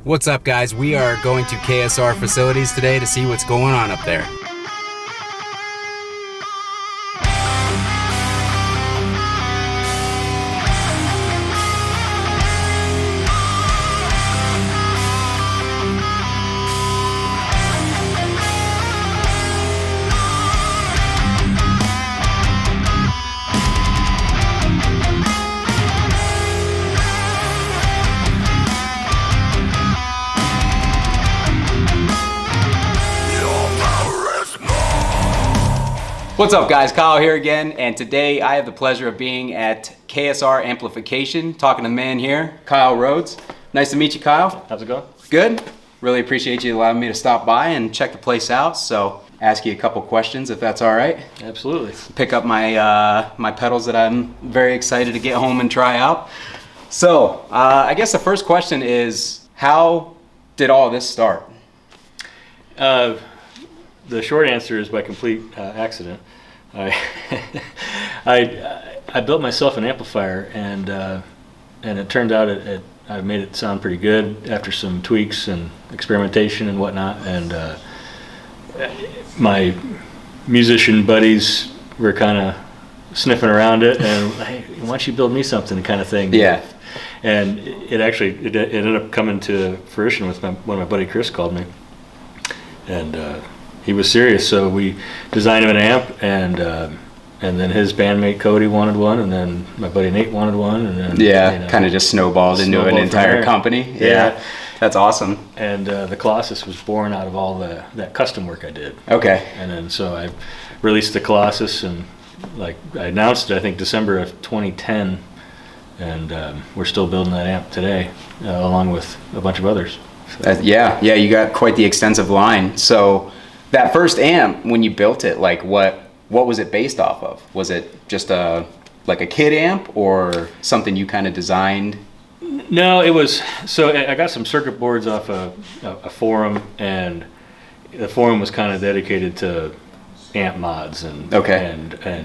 What's up, guys? We are going to KSR Facilities today to see what's going on up there. What's up, guys? Kyle here again, and today I have the pleasure of being at KSR Amplification, talking to the man here, Kyle Rhodes. Nice to meet you, Kyle. How's it going? Good. Really appreciate you allowing me to stop by and check the place out. So, ask you a couple questions if that's all right. Absolutely. Pick up my my pedals that I'm very excited to get home and try out. So, I guess the first question is, how did all this start? The short answer is by complete accident. I built myself an amplifier, and it turned out I made it sound pretty good after some tweaks and experimentation and whatnot. And my musician buddies were kind of sniffing around it, and hey, why don't you build me something, kind of thing. Yeah. And it ended up coming to fruition with when my buddy Chris called me, and he was serious. So we designed him an amp, and then his bandmate Cody wanted one, and then my buddy Nate wanted one, and then kind of just snowballed into an entire company. Yeah, that's awesome. And the Colossus was born out of all that custom work I did. Okay. And then so I released the Colossus, and like I announced it, I think December of 2010, and we're still building that amp today, along with a bunch of others. So. Yeah, you got quite the extensive line. So that first amp, when you built it, like what was it based off of? Was it just like a kit amp or something you kind of designed? No, it was, so I got some circuit boards off a forum, and the forum was kind of dedicated to amp mods. And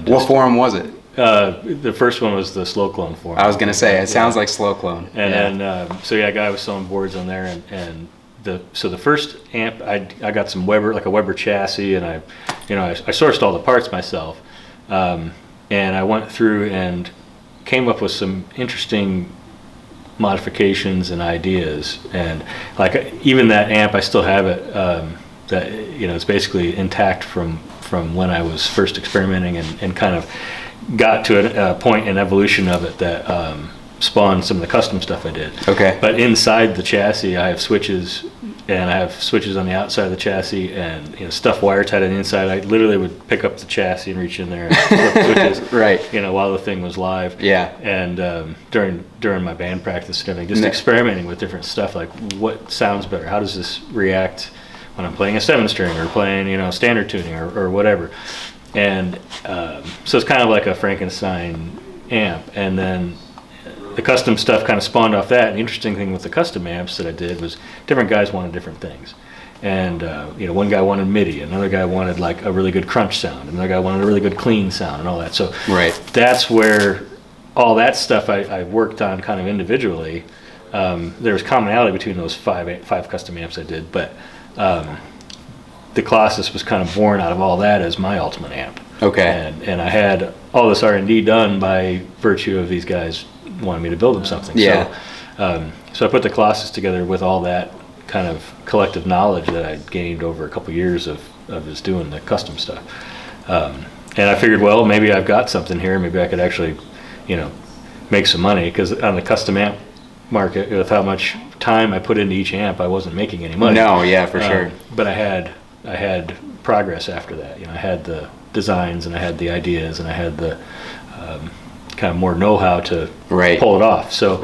what forum was it? The first one was the Slow Clone forum. I was gonna say, it sounds like Slow Clone. And then, so yeah, a guy was selling boards on there, and so the first amp, I got some Weber, like a Weber chassis, and I sourced all the parts myself, and I went through and came up with some interesting modifications and ideas, and like even that amp, I still have it. That it's basically intact from when I was first experimenting, and kind of got to a point in evolution of it that spawned some of the custom stuff I did. Okay. But inside the chassis, I have switches, and I have switches on the outside of the chassis, and stuff wire tied on the inside. I literally would pick up the chassis and reach in there and flip switches. Right. While the thing was live. Yeah. And during my band practice and everything, just experimenting with different stuff, like what sounds better, how does this react when I'm playing a 7-string or playing standard tuning or whatever. And so it's kind of like a Frankenstein amp, and then the custom stuff kind of spawned off that. And the interesting thing with the custom amps that I did was different guys wanted different things. And one guy wanted MIDI, another guy wanted like a really good crunch sound, another guy wanted a really good clean sound, and all that. So that's where all that stuff I worked on kind of individually. There was commonality between those five custom amps I did, but the Colossus was kind of born out of all that as my ultimate amp. Okay. And I had all this R&D done by virtue of these guys wanting me to build them something. Yeah. So I put the Colossus together with all that kind of collective knowledge that I'd gained over a couple years of just doing the custom stuff. And I figured, well, maybe I've got something here. Maybe I could actually, make some money, because on the custom amp market, with how much time I put into each amp, I wasn't making any money. No, yeah, for sure. But I had progress after that. I had the designs, and I had the ideas, and I had the kind of more know-how to pull it off. So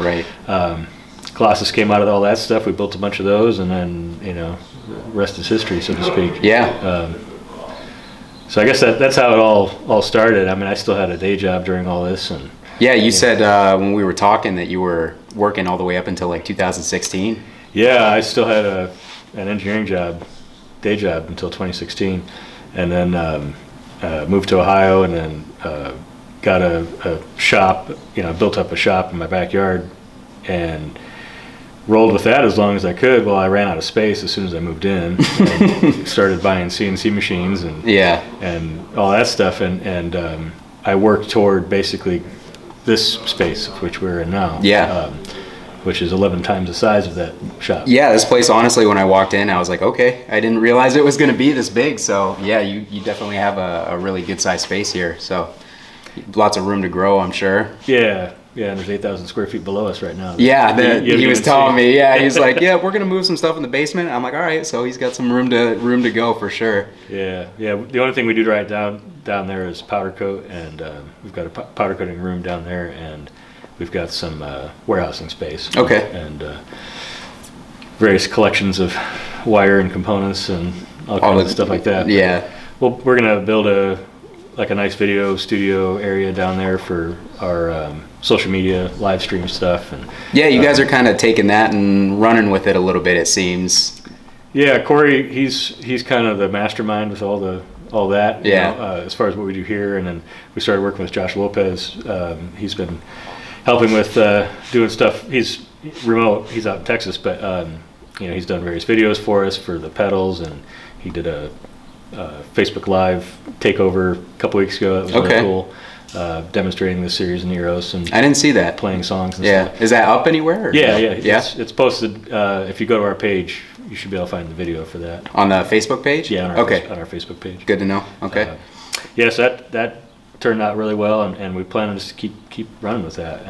Colossus came out of all that stuff. We built a bunch of those, and then rest is history, so to speak. Yeah. So I guess that's how it all started. I mean, I still had a day job during all this, and you said when we were talking that you were working all the way up until like 2016. Yeah, I still had an engineering day job until 2016, and then moved to Ohio, and then got a shop, built up a shop in my backyard, and rolled with that as long as I could. Well, I ran out of space as soon as I moved in and started buying CNC machines and all that stuff. And I worked toward basically this space, which we're in now. Yeah. Which is 11 times the size of that shop. Yeah, this place, honestly, when I walked in, I was like, okay, I didn't realize it was going to be this big. So yeah, you definitely have a really good sized space here. So lots of room to grow, I'm sure. Yeah, and there's 8,000 square feet below us right now. Yeah, he was telling me. Yeah, he's like, yeah, we're gonna move some stuff in the basement. I'm like, all right, so he's got some room to go for sure. Yeah. The only thing we do right down there is powder coat, and we've got a powder coating room down there, and we've got some warehousing space. Okay. And various collections of wire and components and all kinds of stuff like that. Yeah. Well, we're gonna build a nice video studio area down there for our social media live stream stuff. And yeah, you guys are kind of taking that and running with it a little bit, it seems. Yeah, Corey, he's kind of the mastermind with all that. Yeah. You know, as far as what we do here, and then we started working with Josh Lopez. He's been helping with doing stuff. He's remote. He's out in Texas, but he's done various videos for us for the pedals, and he did a Facebook Live takeover a couple weeks ago. That was really cool. Demonstrating the series in Eros, and I didn't see that. Playing songs and stuff. Is that up anywhere? Or Yeah. It's posted. If you go to our page, you should be able to find the video for that. On the Facebook page? Yeah, on our Facebook page. Good to know. Okay. So that turned out really well, and we plan on just keep running with that.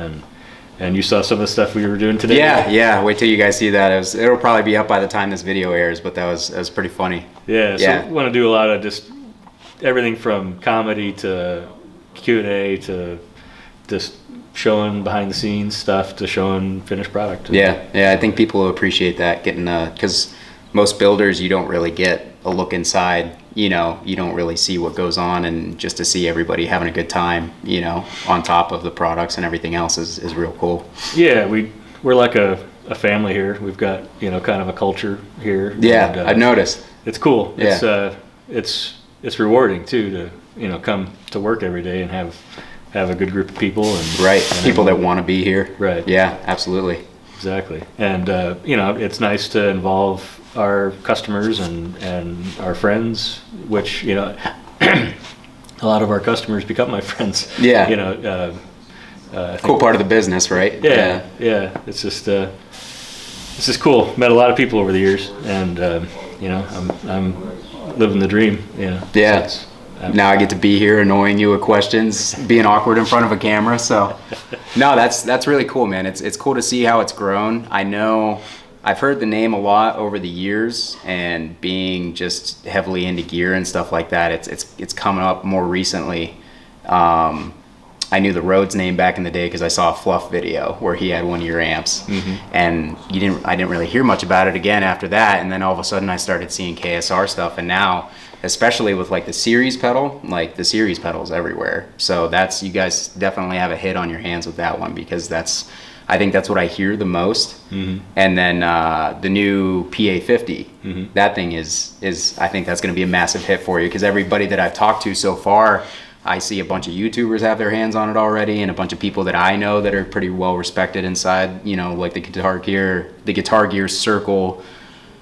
And you saw some of the stuff we were doing today. Yeah. Wait till you guys see that. It'll probably be up by the time this video airs, but that was pretty funny. Yeah. So we want to do a lot of just everything from comedy to Q&A to just showing behind the scenes stuff to showing finished product. Yeah. I think people will appreciate that, getting because most builders, you don't really get a look inside. You don't really see what goes on, and just to see everybody having a good time, on top of the products and everything else is real cool. Yeah, we're like a family here. We've got kind of a culture here. Yeah, and, I've noticed. It's cool. Yeah. It's rewarding too to come to work every day and have a good group of people and people that want to be here. Right. Yeah, absolutely. Exactly. And it's nice to involve our customers and our friends, which a lot of our customers become my friends. Yeah. Cool part of the business, right? Yeah. It's just cool. Met a lot of people over the years, and I'm living the dream. Yeah. Now I get to be here annoying you with questions, being awkward in front of a camera. So, no, that's really cool, man. It's cool to see how it's grown. I know I've heard the name a lot over the years, and being just heavily into gear and stuff like that, it's coming up more recently. I knew the Rhodes name back in the day because I saw a Fluff video where he had one of your amps, and I didn't really hear much about it again after that. And then all of a sudden I started seeing KSR stuff, and now, especially with like the series pedal, like the series pedals everywhere. So you guys definitely have a hit on your hands with that one, because I think that's what I hear the most. And then the new PA50, that thing is I think that's going to be a massive hit for you, because everybody that I've talked to so far, I see a bunch of YouTubers have their hands on it already, and a bunch of people that I know that are pretty well respected inside, like the Guitar Gear circle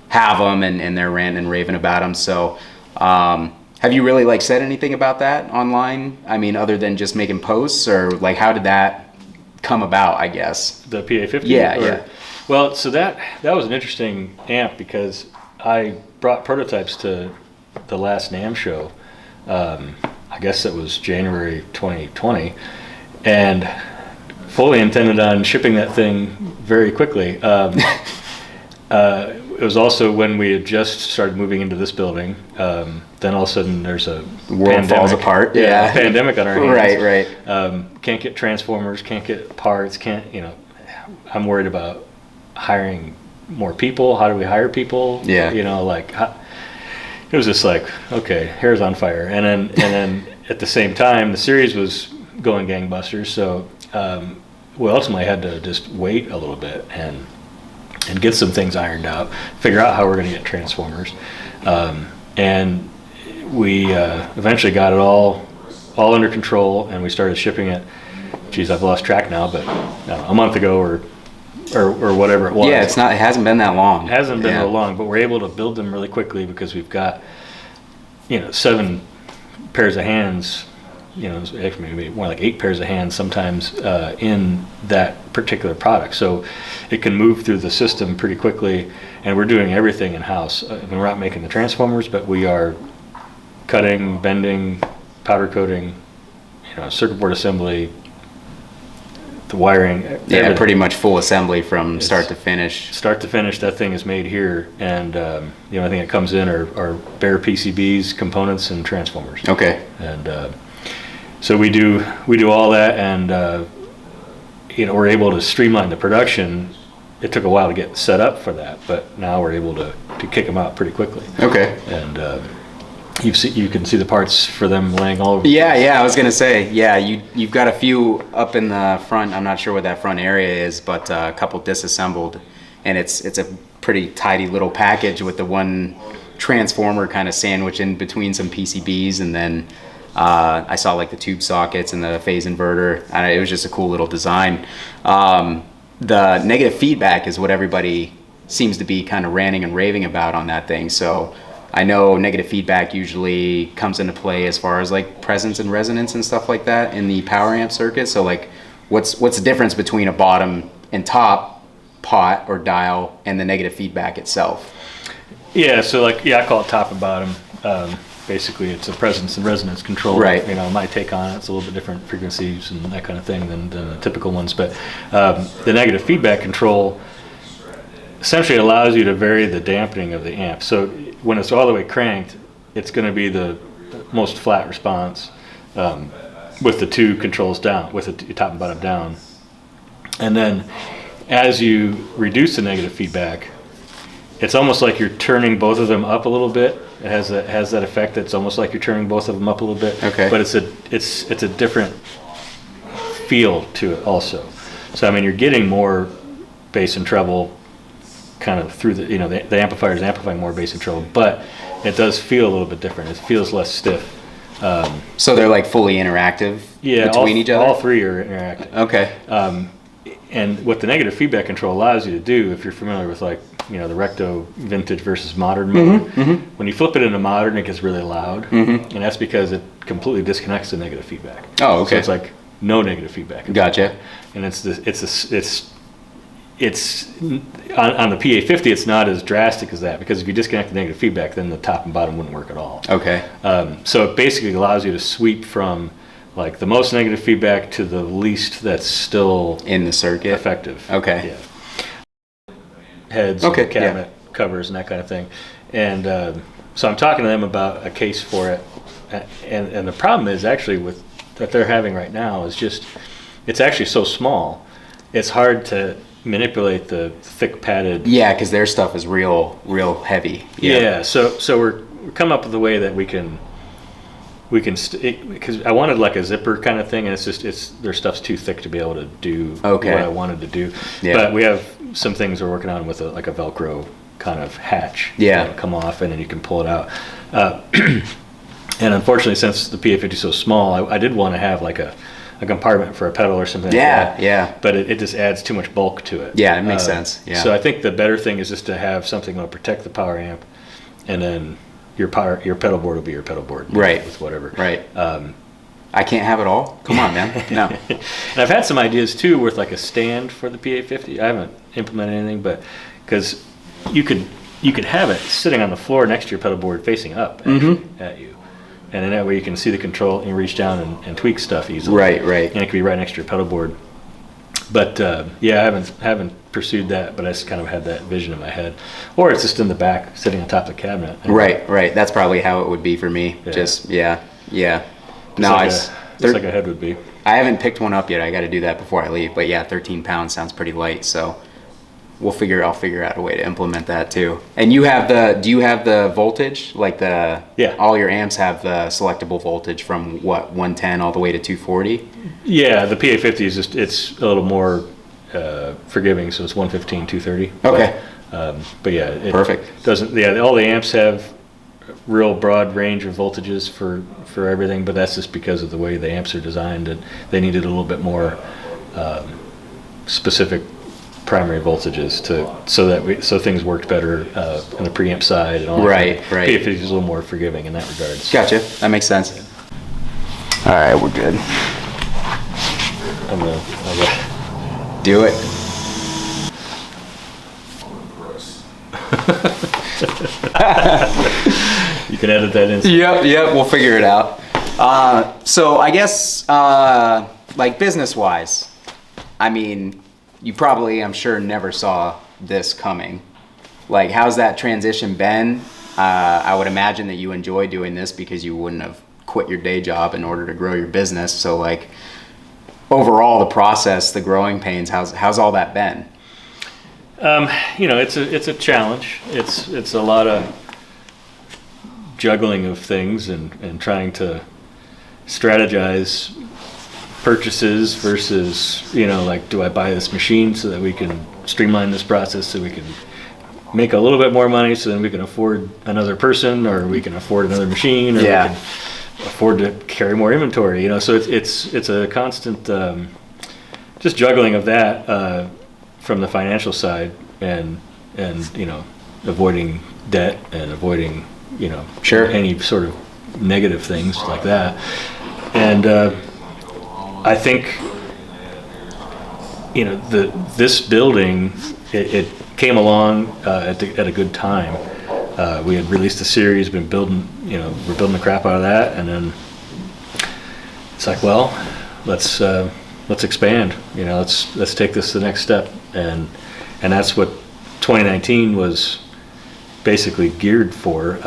have them, and they're ranting and raving about them. So have you really said anything about that online? I mean, other than just making posts, or how did that come about, I guess? The PA50? Yeah. Well, so that was an interesting amp, because I brought prototypes to the last NAMM show. I guess it was January 2020, and fully intended on shipping that thing very quickly. It was also when we had just started moving into this building. Then all of a sudden there's a the world falls apart. Yeah, pandemic on our hands. Right. Can't get transformers, can't get parts, I'm worried about hiring more people. How do we hire people? Yeah. It was just okay, hair's on fire. And then at the same time, the series was going gangbusters. So we ultimately had to just wait a little bit and get some things ironed out, figure out how we're going to get transformers. And we eventually got it all under control, and we started shipping it. Geez, I've lost track now, but a month ago or or whatever it was. Yeah, it hasn't been that long. It hasn't been that long, but we're able to build them really quickly because we've got, 7 pairs of hands, actually maybe more like 8 pairs of hands sometimes in that particular product. So it can move through the system pretty quickly, and we're doing everything in-house. We're not making the transformers, but we are cutting, bending, powder coating, circuit board assembly, the wiring. Yeah, pretty much full assembly from start to finish. Start to finish, that thing is made here, and the only thing that comes in are bare PCBs, components, and transformers. Okay. And so we do all that, and we're able to streamline the production. It took a while to get set up for that, but now we're able to kick them out pretty quickly. Okay. And you can see the parts for them laying all over. Yeah, I was gonna say, you've got a few up in the front. I'm not sure what that front area is, but a couple disassembled, and it's a pretty tidy little package with the one transformer kind of sandwiched in between some PCBs, and then I saw like the tube sockets and the phase inverter. It was just a cool little design. The negative feedback is what everybody seems to be kind of ranting and raving about on that thing. So I know negative feedback usually comes into play as far as like presence and resonance and stuff like that in the power amp circuit. So like what's the difference between a bottom and top pot or dial and the negative feedback itself? Yeah, so I call it top and bottom. Basically it's a presence and resonance control. Right. My take on it's a little bit different frequencies and that kind of thing than the typical ones. But the negative feedback control essentially allows you to vary the dampening of the amp. So when it's all the way cranked, it's going to be the most flat response with the two controls down, with the top and bottom down. And then as you reduce the negative feedback, it's almost like you're turning both of them up a little bit. It has that effect. It's almost like you're turning both of them up a little bit. Okay. But it's a different feel to it also. So you're getting more bass and treble kind of through the amplifier is amplifying more bass and treble, but it does feel a little bit different. It feels less stiff. So they're like fully interactive between each other? All 3 are interactive. Okay. And what the negative feedback control allows you to do, if you're familiar with the Recto vintage versus modern mode, when you flip it into modern, it gets really loud, and that's because it completely disconnects the negative feedback. Oh, okay. So it's like no negative feedback. Gotcha. And it's on the PA50, it's not as drastic as that, because if you disconnect the negative feedback, then the top and bottom wouldn't work at all. Okay. So it basically allows you to sweep from the most negative feedback to the least that's still in the circuit effective. Okay. Yeah. Heads, okay, and cabinet covers, and that kind of thing. And so I'm talking to them about a case for it, and the problem is actually that they're having right now is just it's actually so small, it's hard to manipulate the thick padded. Yeah, because their stuff is real heavy. Yeah. So we're coming up with a way that we can because I wanted like a zipper kind of thing, and their stuff's too thick to be able to do what I wanted to do. Yeah. But we have some things we're working on with a Velcro kind of hatch. Yeah. That'll come off, and then you can pull it out. And unfortunately, since the PA50 is so small, I did want to have like a compartment for a pedal or something like that. Yeah. But it just adds too much bulk to it. Yeah, it makes sense. Yeah. So I think the better thing is just to have something that'll protect the power amp, and then your pedal board will be your pedal board. Right. With whatever. Right. I can't have it all. Come on, man. No. And I've had some ideas too with like a stand for the PA50. I haven't implemented anything, but because you could have it sitting on the floor next to your pedal board facing up at you. And then that way you can see the control and you reach down and tweak stuff easily. Right. And it can be right next to your pedal board. But I haven't pursued that, but I just kind of had that vision in my head. Or it's just in the back, sitting on top of the cabinet. Right. That's probably how it would be for me. Yeah. Just No, just like a head would be. I haven't picked one up yet. I got to do that before I leave. But yeah, 13 pounds sounds pretty light. So I'll figure out a way to implement that too. And do you have the voltage? Like all your amps have the selectable voltage from 110 all the way to 240? Yeah, the PA50 is it's a little more forgiving, so it's 115, 230. Okay. But yeah, it perfect. Doesn't all the amps have real broad range of voltages for everything, but that's just because of the way the amps are designed, and they needed a little bit more specific primary voltages so things worked better on the preamp side and all that. Right. PFC is a little more forgiving in that regard. Gotcha. That makes sense. All right, we're good. I'm gonna Do it. you can edit that in. Yep, we'll figure it out. So I guess, like business-wise, I mean, you probably, I'm sure, never saw this coming. Like, how's that transition been? I would imagine that you enjoy doing this because you wouldn't have quit your day job in order to grow your business. So, like, overall, the process, the growing pains, how's all that been? It's a challenge. It's a lot of juggling of things and trying to strategize purchases versus, like, do I buy this machine so that we can streamline this process so we can make a little bit more money so then we can afford another person, or we can afford another machine, or we can afford to carry more inventory, so it's a constant just juggling of that from the financial side and avoiding debt and avoiding any sort of negative things like that. And I think this building it came along at a good time. We had released a series, been building, we're building the crap out of that, and then it's like, well, let's expand. Let's take this to the next step, and that's what 2019 was basically geared for.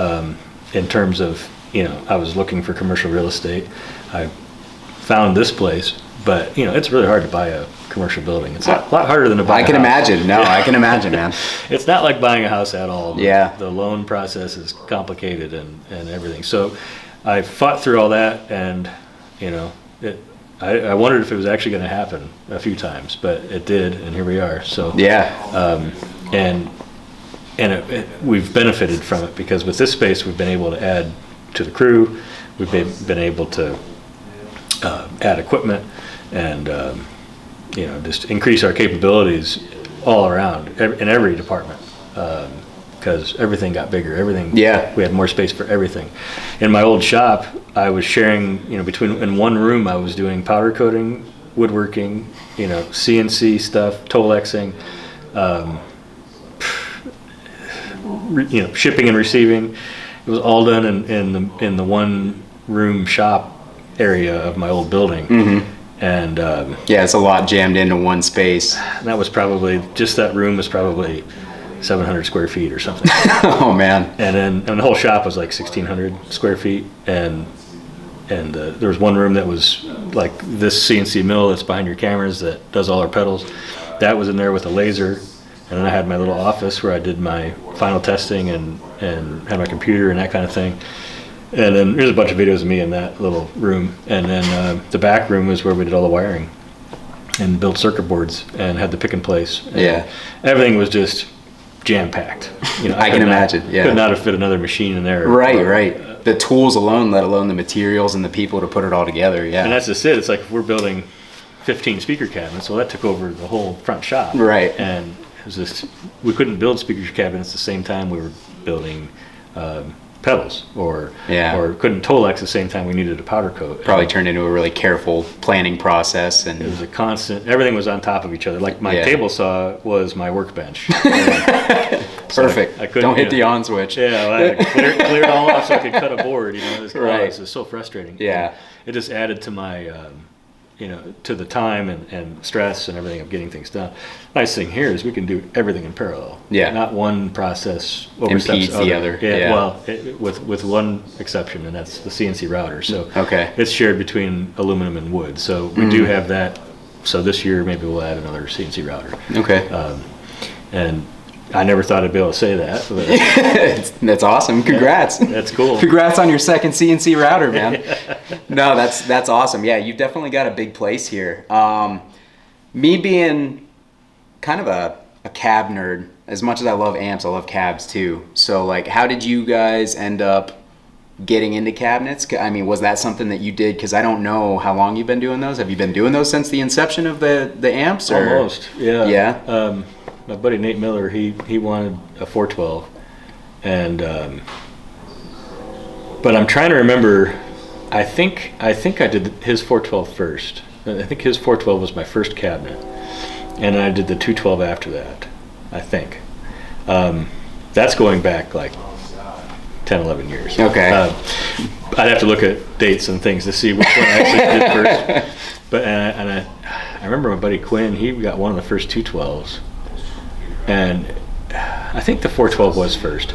In terms of, I was looking for commercial real estate. I found this place, but it's really hard to buy a commercial building. It's a lot harder than to buy a house. I can imagine. No, I can imagine, man. It's not like buying a house at all. Yeah. The loan process is complicated and everything. So I fought through all that, and I wondered if it was actually going to happen a few times, but it did, and here we are. So we've benefited from it, because with this space we've been able to add to the crew. We've been able to add equipment and just increase our capabilities all around in every department, because everything got bigger. We had more space for everything. In my old shop, I was sharing, in one room I was doing powder coating, woodworking, CNC stuff, Tolexing, shipping and receiving. It was all done in the one room shop area of my old building. Mm-hmm. And it's a lot jammed into one space. That was probably, just that room was probably 700 square feet or something. Oh man. And the whole shop was like 1,600 square feet, and there was one room that was like this CNC mill that's behind your cameras that does all our pedals. That was in there with a laser. And then I had my little office where I did my final testing and had my computer and that kind of thing. And then there's a bunch of videos of me in that little room. And then the back room was where we did all the wiring and built circuit boards and had the pick and place. And everything was just jam-packed. I can imagine. Could not have fit another machine in there. Right. The tools alone, let alone the materials and the people to put it all together. Yeah. And that's just it. It's like, if we're building 15 speaker cabinets, well, that took over the whole front shop. Right. And it was just, we couldn't build speaker cabinets at the same time we were building pedals, or couldn't Tolex at the same time we needed a powder coat. Probably turned into a really careful planning process, and it was a constant. Everything was on top of each other. Like my table saw was my workbench. Perfect. I couldn't. Don't hit the on switch. Yeah, well, I clear it all off so I could cut a board. It was so frustrating. Yeah. And it just added to my. To the time and stress and everything of getting things done. Nice thing here is we can do everything in parallel. Yeah. Not one process impedes the other. Yeah. Well, with one exception, and that's the CNC router. So it's shared between aluminum and wood. So we do have that. So this year maybe we'll add another CNC router. Okay. And I never thought I'd be able to say that. But that's awesome. Congrats. That's cool. Congrats on your second CNC router, man. No, that's awesome. Yeah, you've definitely got a big place here. Me being kind of a cab nerd, as much as I love amps, I love cabs too. So, like, how did you guys end up getting into cabinets? I mean, was that something that you did? Because I don't know how long you've been doing those. Have you been doing those since the inception of the amps? Or? Almost, yeah. Yeah. My buddy Nate Miller, he wanted a 412, and but I'm trying to remember. I think I did his 412 first. I think his 412 was my first cabinet, and I did the 212 after that. I think that's going back like 10, 11 years. Okay. I'd have to look at dates and things to see which one I actually did first. But I remember my buddy Quinn. He got one of the first 212s, and I think the 412 was first.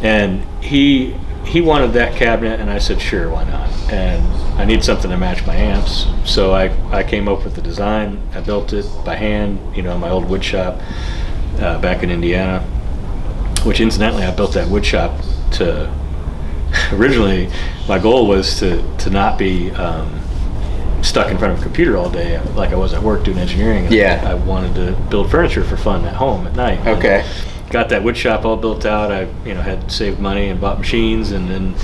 And he wanted that cabinet, and I said, sure, why not? And I need something to match my amps, so I came up with the design. I built it by hand, in my old wood shop back in Indiana. Which incidentally, I built that wood shop to. Originally, my goal was to not be stuck in front of a computer all day like I was at work doing engineering. Yeah. I wanted to build furniture for fun at home at night. Okay. And got that wood shop all built out. I had saved money and bought machines, and then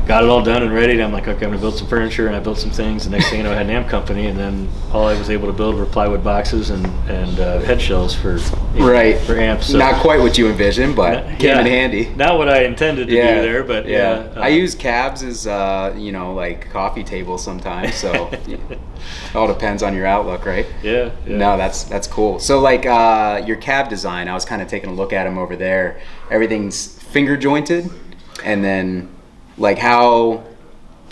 got it all done and ready. And I'm like, okay, I'm gonna build some furniture, and I built some things. The next thing you know, I had an amp company, and then all I was able to build were plywood boxes and head shells for right for amps. So, not quite what you envisioned, but came in handy. Not what I intended to do there, but I use cabs as like coffee tables sometimes. So it all depends on your outlook, right? Yeah. No, that's cool. So like your cab design, I was kind of taking a look at them over there. Everything's finger jointed, and then like how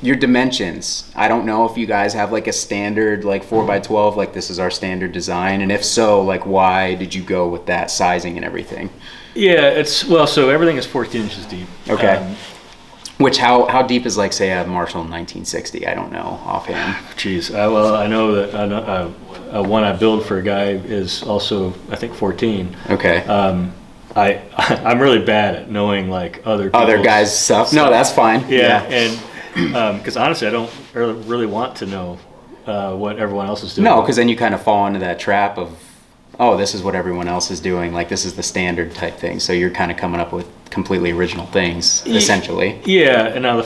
your dimensions. I don't know if you guys have like a standard like 4x12, like this is our standard design, and if so, like why did you go with that sizing and everything? Yeah, so everything is 14 inches deep. Okay. Which how deep is like say a Marshall 1960? I don't know offhand. Geez, I know that one I build for a guy is also I think 14. Okay. I'm really bad at knowing like other guys' stuff. No, that's fine. Yeah. And because honestly, I don't really want to know what everyone else is doing. No, because then you kind of fall into that trap of, oh, this is what everyone else is doing. Like this is the standard type thing. So you're kind of coming up with completely original things, essentially. Yeah, and now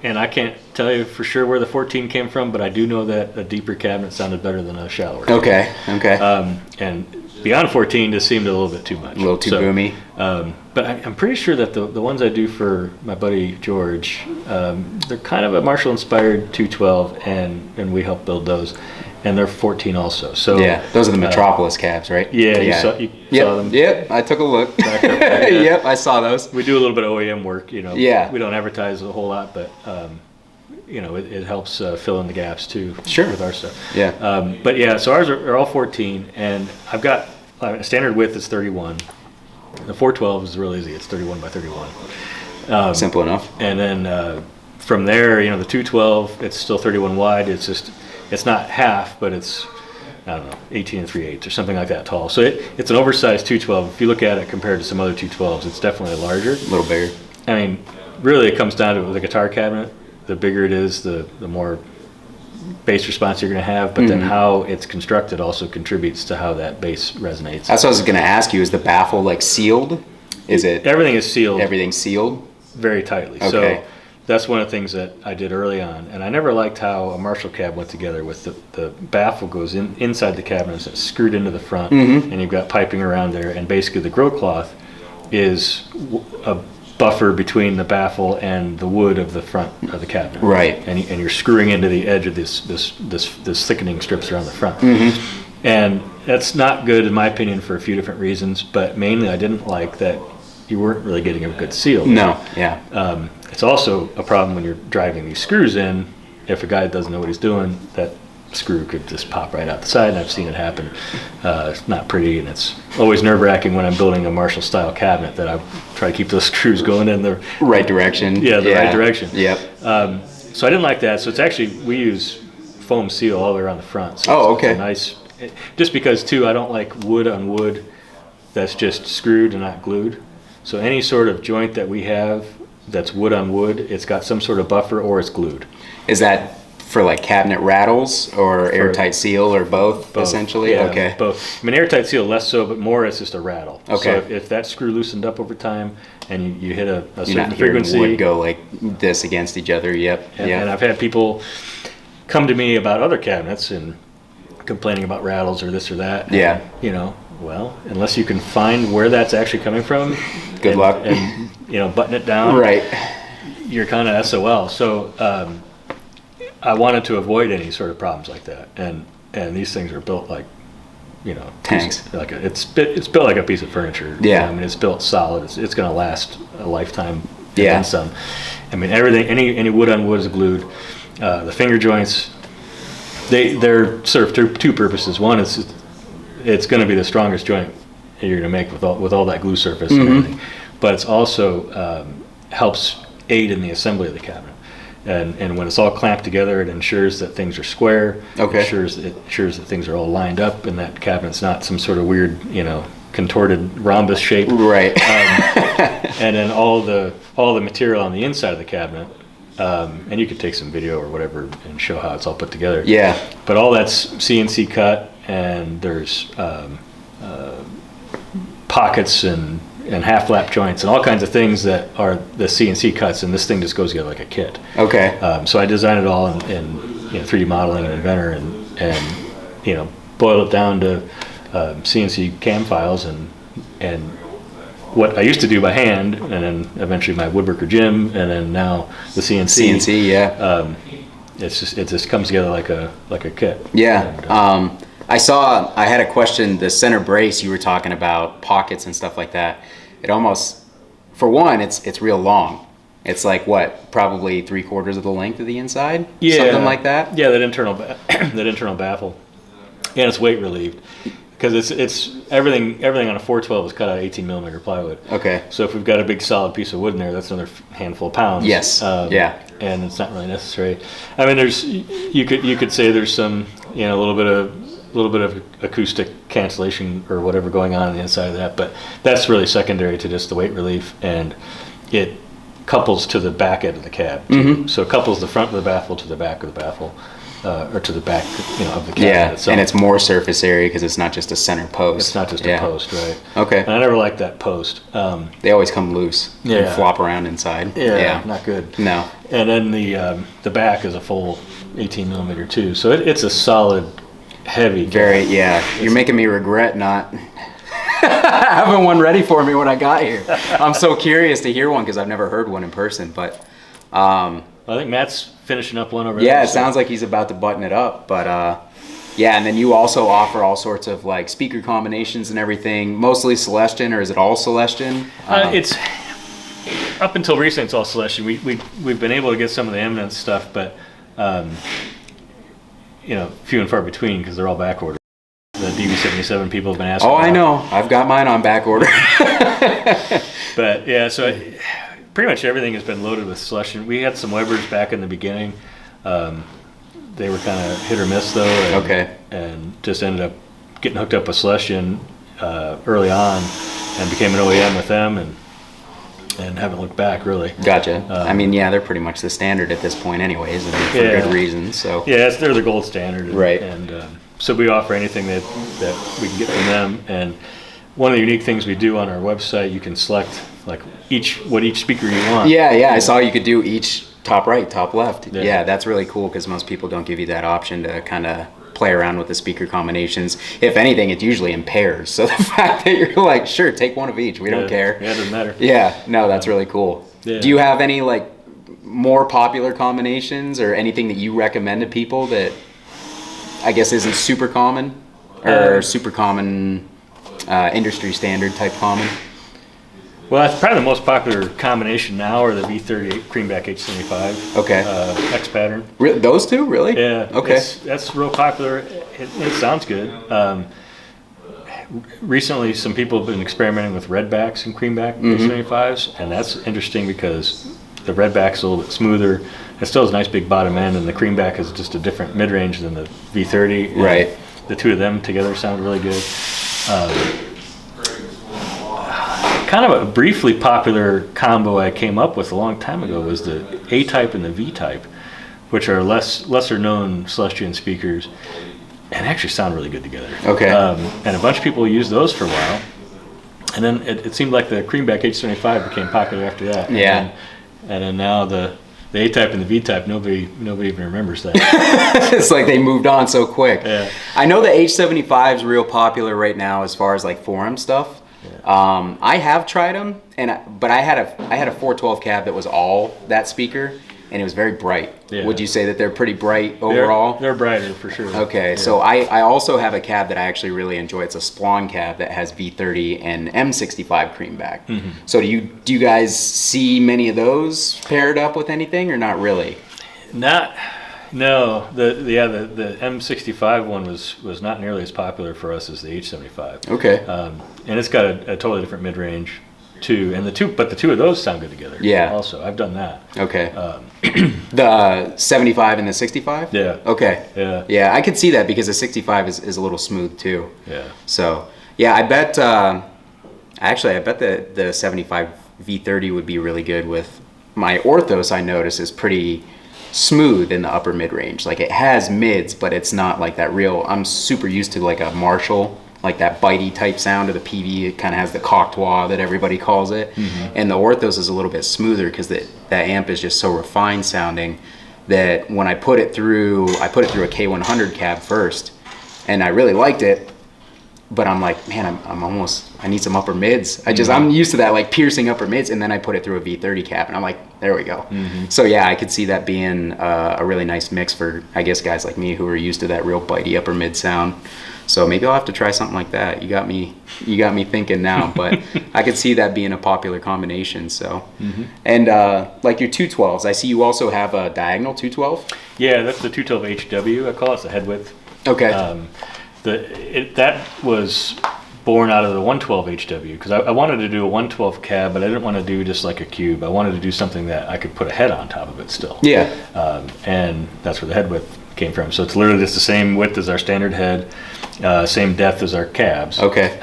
and I can't tell you for sure where the 14 came from, but I do know that a deeper cabinet sounded better than a shallower. Okay. And beyond 14 just seemed a little bit too much. A little too boomy. But I'm pretty sure that the ones I do for my buddy George, they're kind of a Marshall-inspired 212, and we help build those. And they're 14 also. So yeah, those are the Metropolis cabs, right? Yeah, you saw them. Yep, I took a look. Yep, I saw those. We do a little bit of OEM work, Yeah. We don't advertise a whole lot, but it helps fill in the gaps too. Sure. With our stuff. Yeah. But yeah, so ours are all 14, and I've got a standard width is 31. The 412 is real easy. It's 31 by 31. Simple enough. And then from there, the 212, it's still 31 wide. It's not half, but it's, I don't know, 18 3/8 or something like that tall. So it's an oversized 212. If you look at it compared to some other 212s, it's definitely larger. A little bigger. I mean, really it comes down to the guitar cabinet. The bigger it is, the more bass response you're going to have, but then how it's constructed also contributes to how that bass resonates. That's what I was going to ask you. Is the baffle like sealed? Is it? Everything is sealed. Everything's sealed? Very tightly. Okay. So that's one of the things that I did early on, and I never liked how a Marshall cab went together with the baffle goes inside the cabinet, so it's screwed into the front, and you've got piping around there, and basically the grill cloth is a buffer between the baffle and the wood of the front of the cabinet. Right. And you're screwing into the edge of this thickening strips around the front. And that's not good in my opinion for a few different reasons, but mainly I didn't like that you weren't really getting a good seal. No, yeah. It's also a problem when you're driving these screws in. If a guy doesn't know what he's doing, that screw could just pop right out the side, and I've seen it happen. It's not pretty, and it's always nerve-wracking when I'm building a Marshall-style cabinet that I try to keep those screws going in the right direction. Yeah, the right direction. Yep. So I didn't like that. So it's actually, we use foam seal all the way around the front. So it's a nice, just because too, I don't like wood on wood that's just screwed and not glued. So any sort of joint that we have that's wood on wood, it's got some sort of buffer or it's glued. Is that for like cabinet rattles or airtight seal or both essentially? Yeah, okay. both. I mean, airtight seal less so, but more it's just a rattle. Okay. So if that screw loosened up over time and you hit a You're certain not hearing frequency, wood go like this against each other. Yep. and I've had people come to me about other cabinets and complaining about rattles or this or that. Yeah. And, you know, well, unless you can find where that's actually coming from, Good luck. And you know, button it down. Right. You're kind of SOL. So I wanted to avoid any sort of problems like that. And these things are built like, you know, tanks. It's built like a piece of furniture. Yeah. You know, I mean, it's built solid. It's going to last a lifetime. Yeah. And then some. I mean, everything. Any wood on wood is glued. The finger joints. They're serve two purposes. One is it's going to be the strongest joint you're going to make with all that glue surface and everything. But it's also helps aid in the assembly of the cabinet. And when it's all clamped together, it ensures that things are square. Okay. It ensures that things are all lined up, and that cabinet's not some sort of weird, you know, contorted rhombus shape. Right. And then all the material on the inside of the cabinet, and you could take some video or whatever and show how it's all put together. Yeah. But all that's CNC cut, and there's pockets and half lap joints and all kinds of things that are the CNC cuts, and this thing just goes together like a kit. Okay. So I designed it all in 3D modeling and Inventor, and you know, boiled it down to CNC cam files and what I used to do by hand, and then eventually my woodworker Jim, and then now the CNC. CNC, yeah. It just comes together like a kit. Yeah. And, I had a question, the center brace, you were talking about pockets and stuff like that. It almost, for one, it's real long. It's like what, probably 3/4 of the length of the inside? Yeah. Something like that? Yeah, that internal baffle. And it's weight relieved. Because it's everything on a 412 is cut out of 18 millimeter plywood. Okay. So if we've got a big solid piece of wood in there, that's another handful of pounds. Yes. Yeah. And it's not really necessary. I mean, you could say there's some, you know, a little bit of acoustic cancellation or whatever going on the inside of that, but that's really secondary to just the weight relief, and it couples to the back end of the cab. Mm-hmm. So it couples the front of the baffle to the back of the baffle. Or to the back, you know, of the cabinet Yeah, itself. and it's more surface area because it's not just a center post. It's not just a post, right? Okay. And I never liked that post. They always come loose and flop around inside. Yeah, not good. No. And then the back is a full 18 millimeter too, so it's a solid, heavy. Very, yeah. You're making me regret not having one ready for me when I got here. I'm so curious to hear one because I've never heard one in person, but. I think Matt's finishing up one over there. Yeah, it sounds like he's about to button it up, but yeah, and then you also offer all sorts of like speaker combinations and everything, mostly Celestion, or is it all Celestion? It's up until recently it's all Celestion. We've been able to get some of the Eminence stuff, but you know, few and far between because they're all back ordered. The DB77 people have been asking. Oh, I know. I've got mine on back order. But yeah, so pretty much everything has been loaded with Celestion. We had some Webers back in the beginning. They were kind of hit or miss though. And just ended up getting hooked up with Celestion early on, and became an OEM with them, and haven't looked back really. Gotcha. I mean, yeah, they're pretty much the standard at this point, anyways, and for good reasons. So yeah, they're the gold standard. Right. And so we offer anything that we can get from them. And one of the unique things we do on our website, you can select like each speaker you want. Yeah, I saw you could do each top right, top left. Yeah, that's really cool because most people don't give you that option to kind of play around with the speaker combinations. If anything, it's usually in pairs. So the fact that you're like, sure, take one of each, we don't care. Yeah, it doesn't matter. Yeah, no, that's really cool. Yeah. Do you have any like more popular combinations or anything that you recommend to people that I guess isn't super common or super common industry standard type common? Well, that's probably the most popular combination now, are the V38 Creamback H75. Okay. X pattern. Those two, really? Yeah. Okay. That's real popular. It sounds good. Recently, some people have been experimenting with redbacks and Creamback H75s, and that's interesting because the redback's a little bit smoother. It still has a nice big bottom end, and the Creamback is just a different mid-range than the V30. Right. The two of them together sound really good. Kind of a briefly popular combo I came up with a long time ago was the A-type and the V-type, which are lesser known Celestion speakers, and actually sound really good together. Okay. And a bunch of people used those for a while, and then it seemed like the Creamback H75 became popular after that. Yeah. And then now the A-type and the V-type, nobody even remembers that. It's like they moved on so quick. Yeah. I know the H75 is real popular right now as far as like forum stuff. Yeah. I have tried them, but I had a 412 cab that was all that speaker, and it was very bright. Yeah. Would you say that they're pretty bright overall? They're brighter for sure. Okay, yeah. So I also have a cab that I actually really enjoy. It's a Splon cab that has V30 and M65 Creamback. Mm-hmm. So do you guys see many of those paired up with anything, or not really? No. The M65 one was not nearly as popular for us as the H75. Okay. And it's got a totally different mid range too, and the two of those sound good together. Yeah. Also, I've done that. Okay. The 75 and the 65? Yeah. Okay. Yeah. Yeah, I could see that because the 65 is a little smooth too. Yeah. So, yeah, I bet the 75 V30 would be really good with my Orthos. I notice is pretty smooth in the upper mid range. Like it has mids, but it's not like that real. I'm super used to like a Marshall, like that bitey type sound of the PV. It kind of has the cocteau that everybody calls it. Mm-hmm. And the Orthos is a little bit smoother because that amp is just so refined sounding that when I put it through a K100 cab first, and I really liked it, but I'm like, man, I need some upper mids. I'm used to that like piercing upper mids, and then I put it through a V30 cab, and I'm like, there we go. Mm-hmm. So yeah, I could see that being a really nice mix for, I guess, guys like me who are used to that real bitey upper mid sound. So maybe I'll have to try something like that. You got me thinking now, but I could see that being a popular combination. So, mm-hmm. And like your 212s, I see you also have a diagonal 212. Yeah, that's the 212 HW. I call it. It's the head width. Okay. That was born out of the 112 HW because I wanted to do a 112 cab, but I didn't want to do just like a cube. I wanted to do something that I could put a head on top of it still. Yeah. And that's where the head width came from. So it's literally just the same width as our standard head, same depth as our cabs. Okay.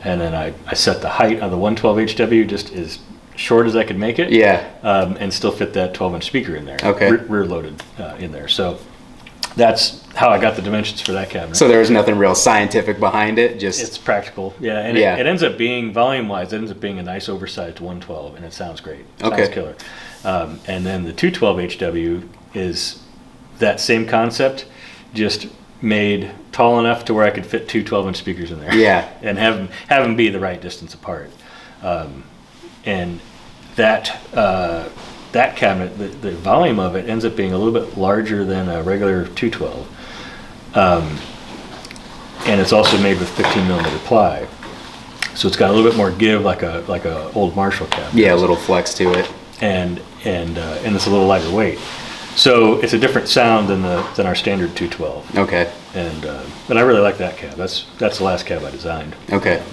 And then I set the height of the 112 HW just as short as I could make it. Yeah. And still fit that 12-inch speaker in there. Okay. Rear loaded in there. So that's how I got the dimensions for that cabinet. So there was nothing real scientific behind it, just it's practical. Yeah, and yeah. It ends up being, volume-wise, it ends up being a nice oversized 112, and it sounds great. Sounds killer. And then the 212 HW is that same concept, just made tall enough to where I could fit two 12-inch speakers in there. Yeah. And have them be the right distance apart. And that cabinet, the volume of it ends up being a little bit larger than a regular 212. And it's also made with 15 millimeter ply. So it's got a little bit more give, like a old Marshall cabinet. Yeah, a little flex to it. And it's a little lighter weight. So it's a different sound than our standard 212. Okay. But I really like that cab. That's the last cab I designed. Okay.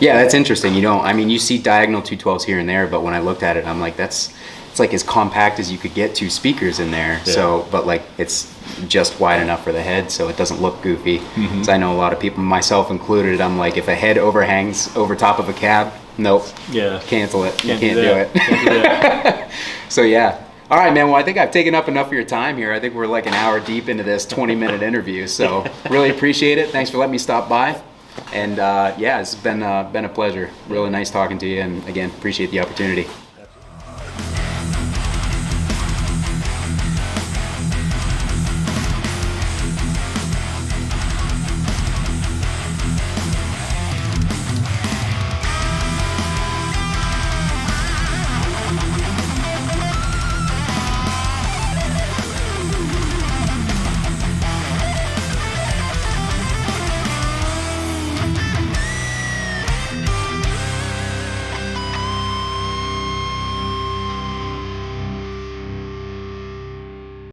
Yeah, that's interesting. You see diagonal 212s here and there, but when I looked at it, I'm like, it's like as compact as you could get two speakers in there. Yeah. So, but like it's just wide enough for the head, so it doesn't look goofy. Mm-hmm. So I know a lot of people, myself included, I'm like, if a head overhangs over top of a cab, nope. Yeah. Cancel it. You can't do it. Can't do that. So yeah. All right, man. Well, I think I've taken up enough of your time here. I think we're like an hour deep into this 20-minute interview. So really appreciate it. Thanks for letting me stop by. And yeah, it's been a pleasure. Really nice talking to you. And again, appreciate the opportunity.